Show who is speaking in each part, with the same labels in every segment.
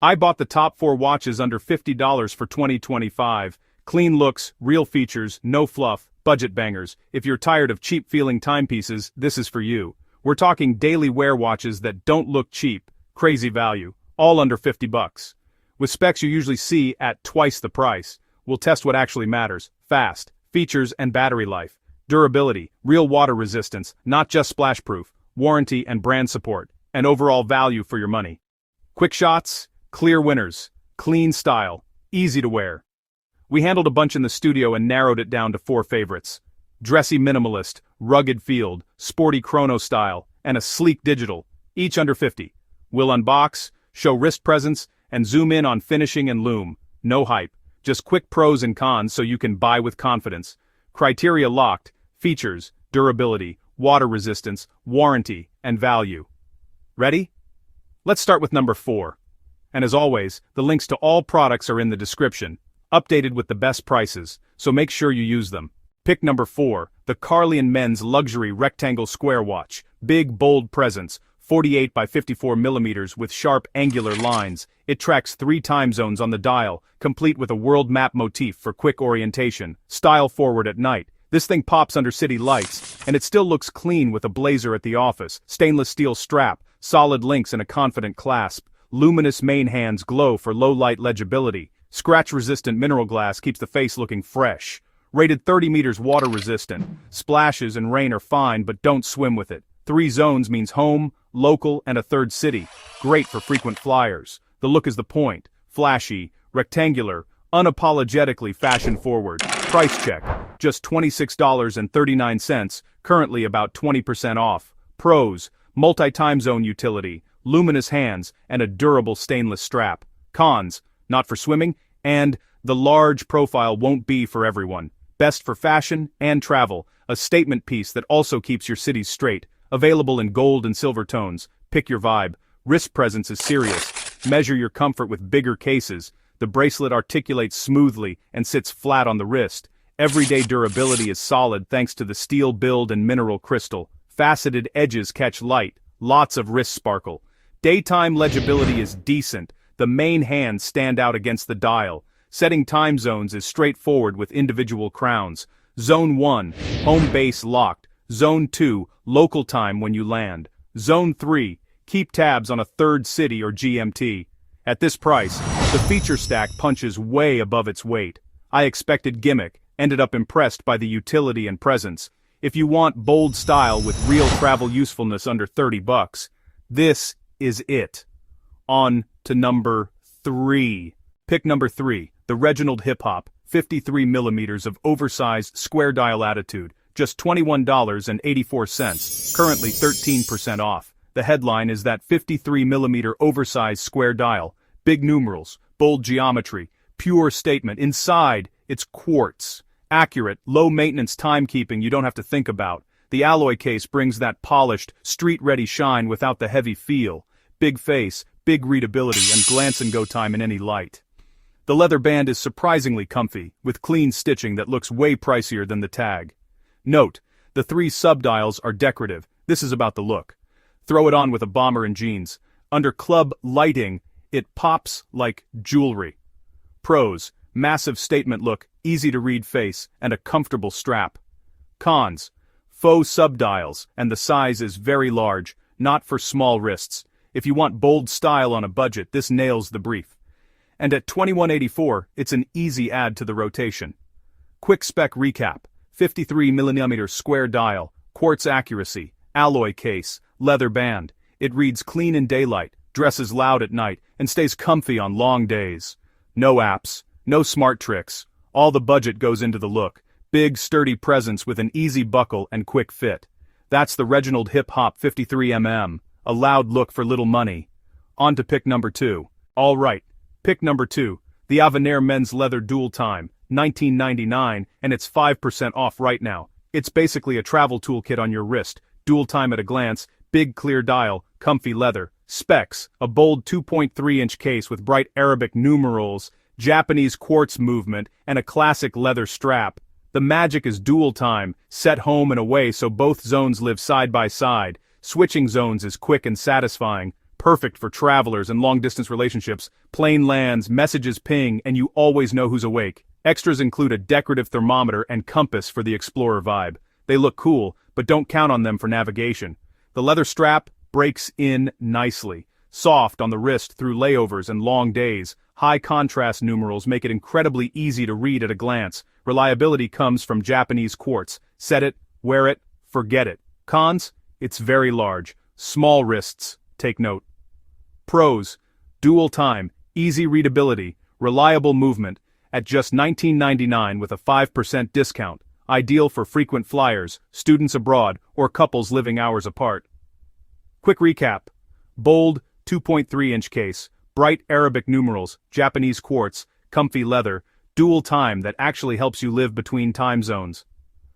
Speaker 1: I bought the top 4 watches under $50 for 2025. Clean looks, real features, no fluff, budget bangers. If you're tired of cheap-feeling timepieces, this is for you. We're talking daily wear watches that don't look cheap, crazy value, all under 50 bucks. With specs you usually see at twice the price. We'll test what actually matters: fast, features and battery life, durability, real water resistance, not just splash-proof, warranty and brand support, and overall value for your money. Quick shots, clear winners, clean style, easy to wear. We handled a bunch in the studio and narrowed it down to 4 favorites: dressy minimalist, rugged field, sporty chrono style, and a sleek digital, each under 50. We'll unbox, show wrist presence, and zoom in on finishing and lume. No hype, just quick pros and cons so you can buy with confidence. Criteria locked: features, durability, water resistance, warranty, and value. Ready? Let's start with number 4. And as always, the links to all products are in the description, updated with the best prices, so make sure you use them. Pick number 4, the CARLIEN Men's Luxury Rectangle Square Watch. Big, bold presence, 48 by 54 millimeters with sharp angular lines. It tracks 3 time zones on the dial, complete with a world map motif for quick orientation. Style forward at night. This thing pops under city lights, and it still looks clean with a blazer at the office. Stainless steel strap, solid links and a confident clasp. Luminous main hands glow for low-light legibility. Scratch-resistant mineral glass keeps the face looking fresh. Rated 30 meters water-resistant. Splashes and rain are fine, but don't swim with it. 3 zones means home, local, and a 3rd city. Great for frequent flyers. The look is the point. Flashy, rectangular, unapologetically fashion-forward. Price check: just $26.39, currently about 20% off. Pros: multi-time zone utility, luminous hands, and a durable stainless strap. Cons: not for swimming, and the large profile won't be for everyone. Best for fashion and travel, a statement piece that also keeps your cities straight. Available in gold and silver tones. Pick your vibe. Wrist presence is serious. Measure your comfort with bigger cases. The bracelet articulates smoothly and sits flat on the wrist. Everyday durability is solid thanks to the steel build and mineral crystal. Faceted edges catch light. Lots of wrist sparkle. Daytime legibility is decent. The main hands stand out against the dial. Setting time zones is straightforward with individual crowns. Zone 1, home base locked. Zone 2, local time when you land. Zone 3, keep tabs on a 3rd city or GMT. At this price, the feature stack punches way above its weight. I expected gimmick, ended up impressed by the utility and presence. If you want bold style with real travel usefulness under 30 bucks, this is it. On to number 3. Pick number 3, the Reginald Hip Hop, 53 millimeters of oversized square dial attitude. Just $21.84, currently 13% off. The headline is that 53mm oversized square dial. Big numerals, bold geometry, pure statement. Inside, it's quartz. Accurate, low-maintenance timekeeping you don't have to think about. The alloy case brings that polished, street-ready shine without the heavy feel. Big face, big readability, and glance-and-go time in any light. The leather band is surprisingly comfy, with clean stitching that looks way pricier than the tag. Note, the 3 subdials are decorative. This is about the look. Throw it on with a bomber and jeans. Under club lighting, it pops like jewelry. Pros: massive statement look, easy to read face, and a comfortable strap. Cons: faux subdials, and the size is very large, not for small wrists. If you want bold style on a budget, this nails the brief. And at $21.84, it's an easy add to the rotation. Quick spec recap: 53mm square dial, quartz accuracy, alloy case, leather band. It reads clean in daylight, dresses loud at night, and stays comfy on long days. No apps, no smart tricks. All the budget goes into the look. Big, sturdy presence with an easy buckle and quick fit. That's the Reginald Hip Hop 53mm, a loud look for little money. On to pick number 2. All right, pick number 2, the Avaner Men's Leather Dual Time, $19.99, and it's 5% off right now. It's basically a travel toolkit on your wrist. Dual time at a glance, big clear dial, comfy leather. Specs: a bold 2.3-inch case with bright Arabic numerals, Japanese quartz movement, and a classic leather strap. The magic is dual time, set home and away so both zones live side by side. Switching zones is quick and satisfying. Perfect for travelers and long-distance relationships. Plane lands, messages ping, and you always know who's awake. Extras include a decorative thermometer and compass for the explorer vibe. They look cool, but don't count on them for navigation. The leather strap breaks in nicely. Soft on the wrist through layovers and long days. High contrast numerals make it incredibly easy to read at a glance. Reliability comes from Japanese quartz. Set it, wear it, forget it. Cons? It's very large. Small wrists, take note. Pros: dual time, easy readability, reliable movement, at just $19.99 with a 5% discount. Ideal for frequent flyers, students abroad, or couples living hours apart. Quick recap. Bold, 2.3-inch case, bright Arabic numerals, Japanese quartz, comfy leather, dual time that actually helps you live between time zones.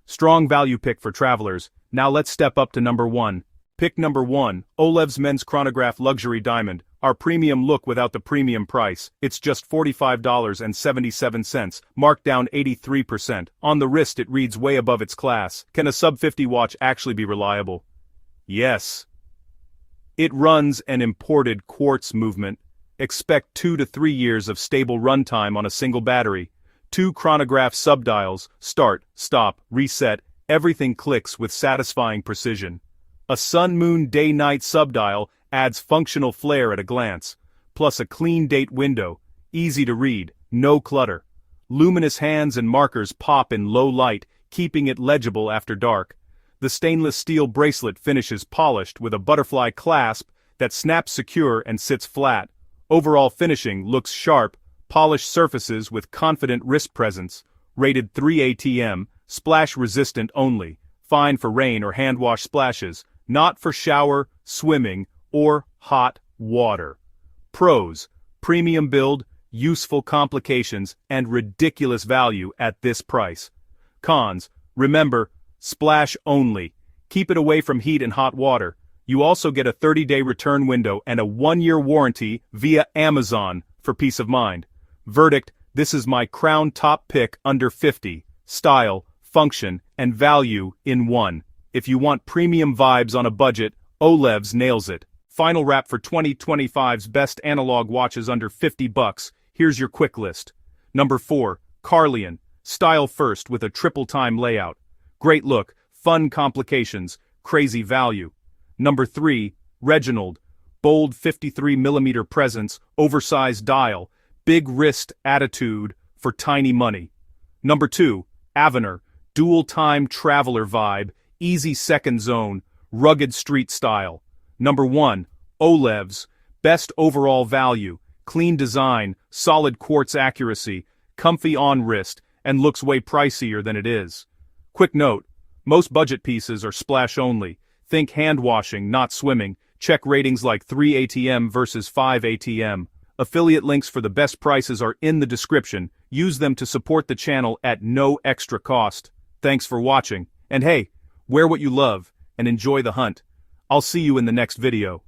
Speaker 1: Strong value pick for travelers. Now let's step up to number 1. Pick number 1, OLEVS Men's Chronograph Luxury Diamond, our premium look without the premium price. It's just $45.77, marked down 83%. On the wrist it reads way above its class. Can a sub-50 watch actually be reliable? Yes. It runs an imported quartz movement. Expect 2 to 3 years of stable runtime on a single battery. 2 chronograph subdials, start, stop, reset, everything clicks with satisfying precision. A sun-moon day-night subdial adds functional flair at a glance, plus a clean date window, easy to read, no clutter. Luminous hands and markers pop in low light, keeping it legible after dark. The stainless steel bracelet finishes polished with a butterfly clasp that snaps secure and sits flat. Overall finishing looks sharp, polished surfaces with confident wrist presence. Rated 3 ATM, splash resistant only, fine for rain or hand wash splashes, not for shower, swimming, or hot water. Pros: premium build, useful complications, and ridiculous value at this price. Cons: remember, splash only. Keep it away from heat and hot water. You also get a 30-day return window and a 1-year warranty via Amazon for peace of mind. Verdict: this is my crown top pick under 50. Style, function, and value in one. If you want premium vibes on a budget, OLEVS nails it. Final wrap for 2025's best analog watches under $50. Here's your quick list. Number 4, CARLIEN. Style first with a triple time layout. Great look, fun complications, crazy value. Number 3, Reginald. Bold 53mm presence, oversized dial, big wrist attitude for tiny money. Number 2, Avaner. Dual time traveler vibe, easy second zone, rugged street style. Number 1, OLEVS. Best overall value, clean design, solid quartz accuracy, comfy on wrist, and looks way pricier than it is. Quick note: most budget pieces are splash only. Think hand washing, not swimming. Check ratings like 3 ATM versus 5 ATM. Affiliate links for the best prices are in the description. Use them to support the channel at no extra cost. Thanks for watching, and hey, wear what you love, and enjoy the hunt. I'll see you in the next video.